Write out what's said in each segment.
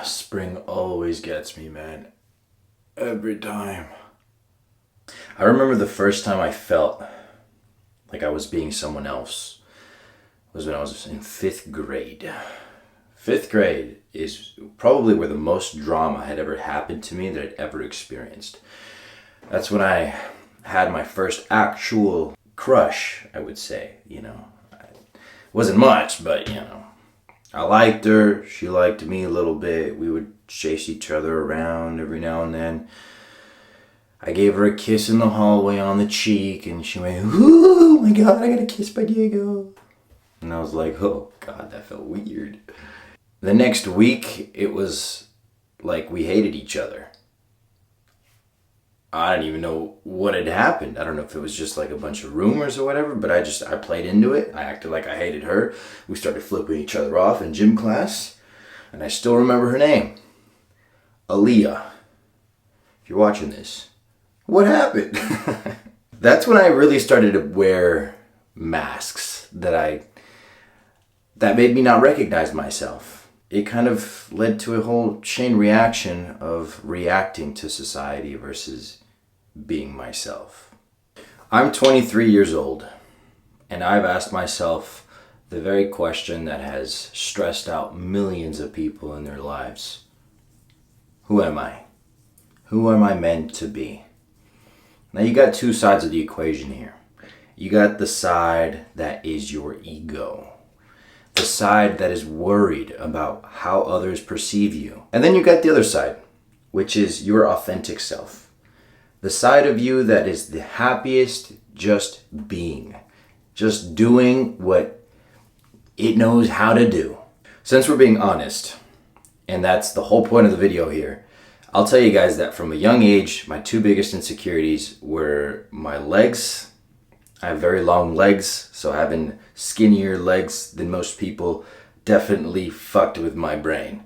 Spring always gets me, man. Every time. I remember the first time I felt like I was being someone else was when I was in 5th grade. 5th grade is probably where the most drama had ever happened to me that I'd ever experienced. That's when I had my first actual crush, I would say, wasn't much, but, I liked her, she liked me a little bit. We would chase each other around every now and then. I gave her a kiss in the hallway on the cheek, and she went, "Ooh, my God, I got a kiss by Diego." And I was like, oh God, that felt weird. The next week, it was like we hated each other. I don't even know what had happened. I don't know if it was just like a bunch of rumors or whatever, but I played into it. I acted like I hated her. We started flipping each other off in gym class, and I still remember her name. Aaliyah. If you're watching this, what happened? That's when I really started to wear masks that made me not recognize myself. It kind of led to a whole chain reaction of reacting to society versus being myself. I'm 23 years old, and I've asked myself the very question that has stressed out millions of people in their lives. Who am I? Who am I meant to be? Now you got two sides of the equation here. You got the side that is your ego. The side that is worried about how others perceive you. And then you got the other side, which is your authentic self. The side of you that is the happiest just being. Just doing what it knows how to do. Since we're being honest, and that's the whole point of the video here, I'll tell you guys that from a young age, my two biggest insecurities were my legs. I have very long legs, so having skinnier legs than most people definitely fucked with my brain.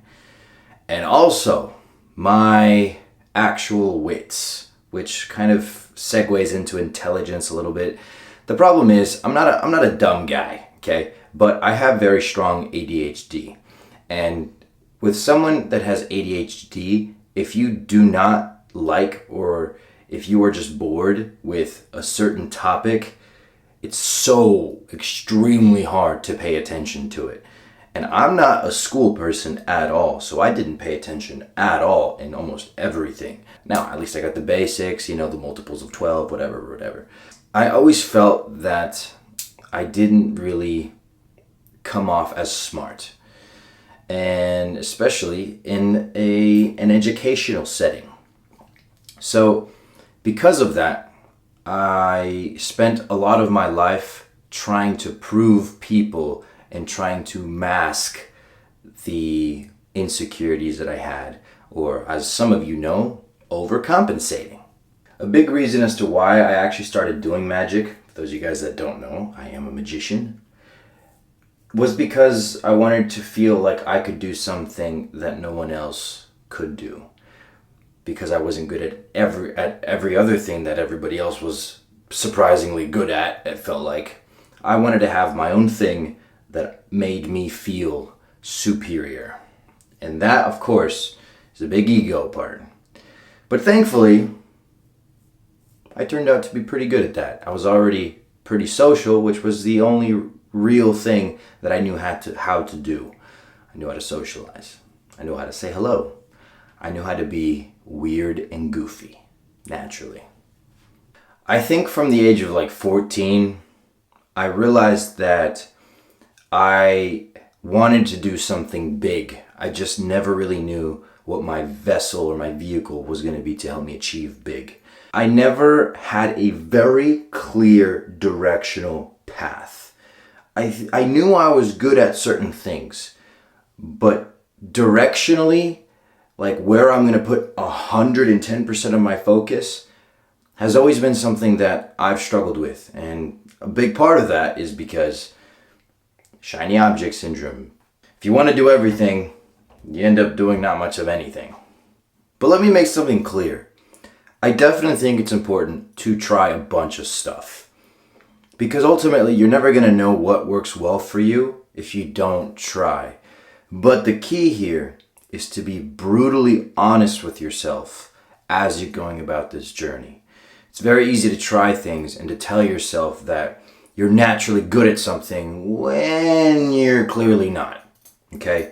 And also, my actual wits, which kind of segues into intelligence a little bit. The problem is, I'm not a dumb guy, okay? But I have very strong ADHD. And with someone that has ADHD, if you do not like, or if you are just bored with a certain topic, it's so extremely hard to pay attention to it. And I'm not a school person at all, so I didn't pay attention at all in almost everything. Now, at least I got the basics, the multiples of 12, whatever. I always felt that I didn't really come off as smart. And especially in an educational setting. So because of that, I spent a lot of my life trying to prove people and trying to mask the insecurities that I had, or as some of you know, overcompensating. A big reason as to why I actually started doing magic, for those of you guys that don't know, I am a magician, was because I wanted to feel like I could do something that no one else could do. Because I wasn't good at every other thing that everybody else was surprisingly good at, it felt like. I wanted to have my own thing that made me feel superior. And that, of course, is a big ego part. But thankfully, I turned out to be pretty good at that. I was already pretty social, which was the only real thing that I knew how to do. I knew how to socialize. I knew how to say hello. I knew how to be weird and goofy, naturally. I think from the age of like 14, I realized that I wanted to do something big. I just never really knew what my vessel or my vehicle was going to be to help me achieve big. I never had a very clear directional path. I knew I was good at certain things, but directionally, like where I'm going to put 110% of my focus has always been something that I've struggled with. And a big part of that is because shiny object syndrome. If you want to do everything, you end up doing not much of anything. But let me make something clear. I definitely think it's important to try a bunch of stuff. Because ultimately, you're never going to know what works well for you if you don't try. But the key here is to be brutally honest with yourself as you're going about this journey. It's very easy to try things and to tell yourself that you're naturally good at something when you're clearly not, okay?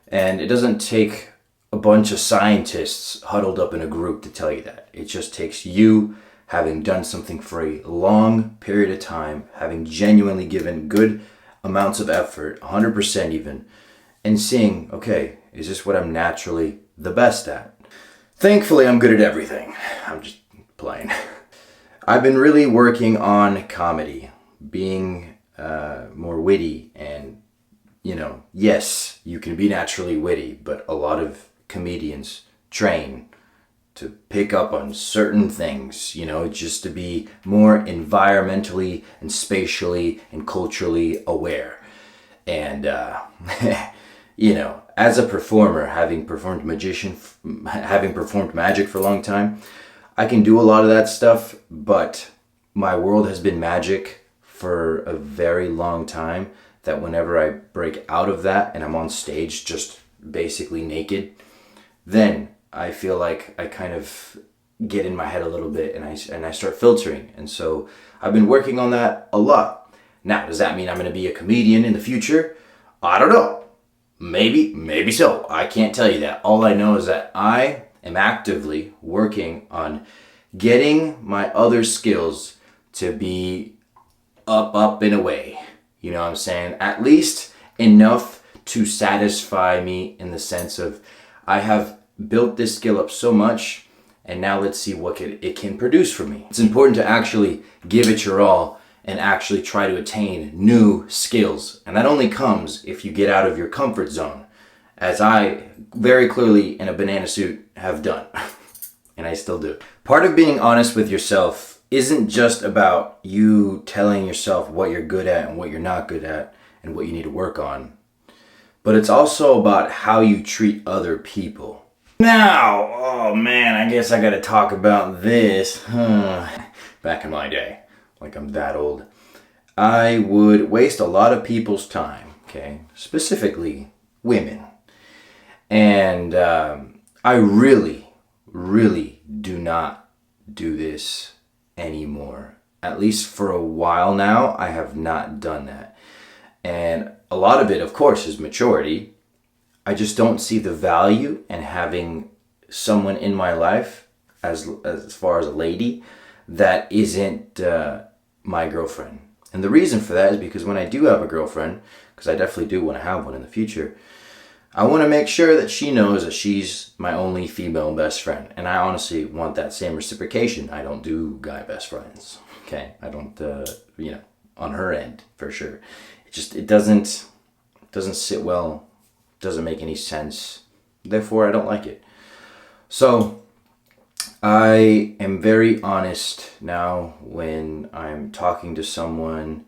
And it doesn't take a bunch of scientists huddled up in a group to tell you that. It just takes you having done something for a long period of time, having genuinely given good amounts of effort, 100% even, and seeing, okay, is this what I'm naturally the best at? Thankfully, I'm good at everything. I'm just playing. I've been really working on comedy, being more witty, and yes, you can be naturally witty, but a lot of comedians train to pick up on certain things, just to be more environmentally and spatially and culturally aware. And, as a performer, having performed magic for a long time, I can do a lot of that stuff, but my world has been magic for a very long time, that whenever I break out of that and I'm on stage just basically naked, then I feel like I kind of get in my head a little bit and I start filtering. And so I've been working on that a lot. Now, does that mean I'm going to be a comedian in the future? I don't know. Maybe so. I can't tell you that. All I know is that I am actively working on getting my other skills to be up and away. You know what I'm saying? At least enough to satisfy me, in the sense of, I have built this skill up so much, and now let's see what it can produce for me. It's important to actually give it your all and actually try to attain new skills. And that only comes if you get out of your comfort zone, as I very clearly in a banana suit have done. And I still do. Part of being honest with yourself isn't just about you telling yourself what you're good at and what you're not good at and what you need to work on, but it's also about how you treat other people. Now, oh man, I guess I gotta talk about this. Back in my day, like I'm that old, I would waste a lot of people's time, okay? Specifically women. And I really do not do this anymore. At least for a while now, I have not done that. And a lot of it, of course, is maturity. I just don't see the value in having someone in my life, as far as a lady, that isn't my girlfriend. And the reason for that is because when I do have a girlfriend, because I definitely do want to have one in the future, I want to make sure that she knows that she's my only female best friend. And I honestly want that same reciprocation. I don't do guy best friends. Okay? I don't, on her end, for sure. It doesn't sit well. Doesn't make any sense. Therefore, I don't like it. So, I am very honest now when I'm talking to someone,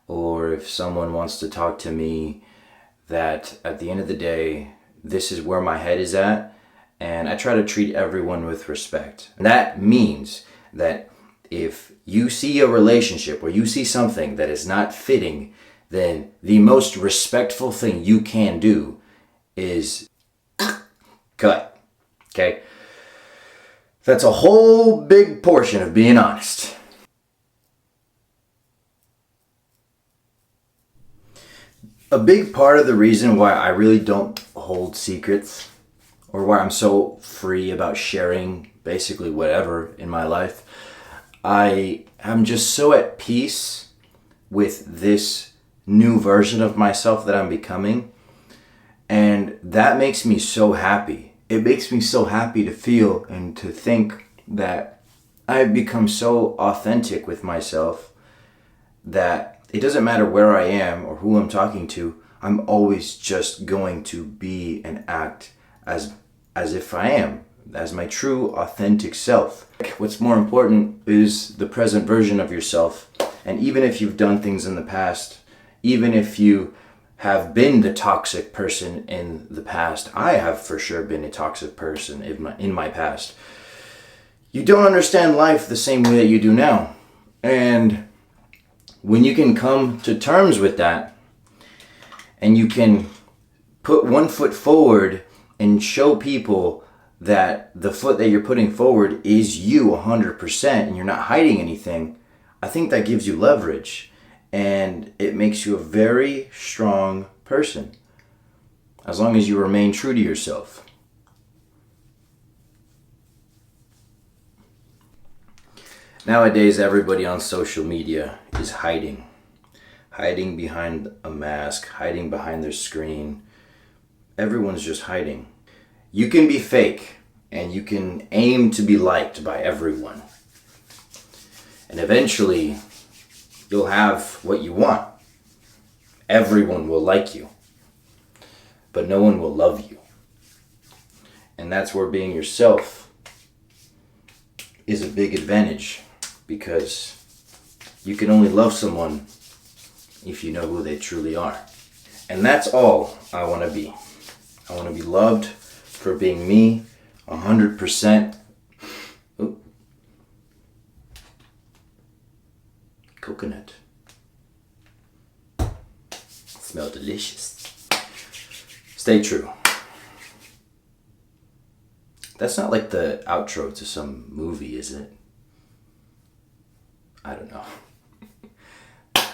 or if someone wants to talk to me, that at the end of the day, this is where my head is at, and I try to treat everyone with respect. And that means that if you see a relationship or you see something that is not fitting, then the most respectful thing you can do is cut. Okay? That's a whole big portion of being honest. A big part of the reason why I really don't hold secrets, or why I'm so free about sharing basically whatever in my life, I am just so at peace with this new version of myself that I'm becoming. And that makes me so happy. It makes me so happy to feel and to think that I've become so authentic with myself that it doesn't matter where I am or who I'm talking to, I'm always just going to be and act as if I am, as my true authentic self. What's more important is the present version of yourself. And even if you've done things in the past, even if you have been the toxic person in the past, I have for sure been a toxic person in my past, you don't understand life the same way that you do now. And when you can come to terms with that, and you can put one foot forward and show people that the foot that you're putting forward is you 100% and you're not hiding anything, I think that gives you leverage and it makes you a very strong person as long as you remain true to yourself. Nowadays, everybody on social media is hiding behind a mask, hiding behind their screen. Everyone's just hiding. You can be fake and you can aim to be liked by everyone. And eventually, you'll have what you want. Everyone will like you, but no one will love you. And that's where being yourself is a big advantage, because you can only love someone if you know who they truly are. And that's all I want to be. I want to be loved for being me 100%. Ooh. Coconut. Smell delicious. Stay true. That's not like the outro to some movie, is it? I don't know.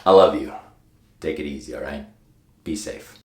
I love you. Take it easy, all right? Be safe.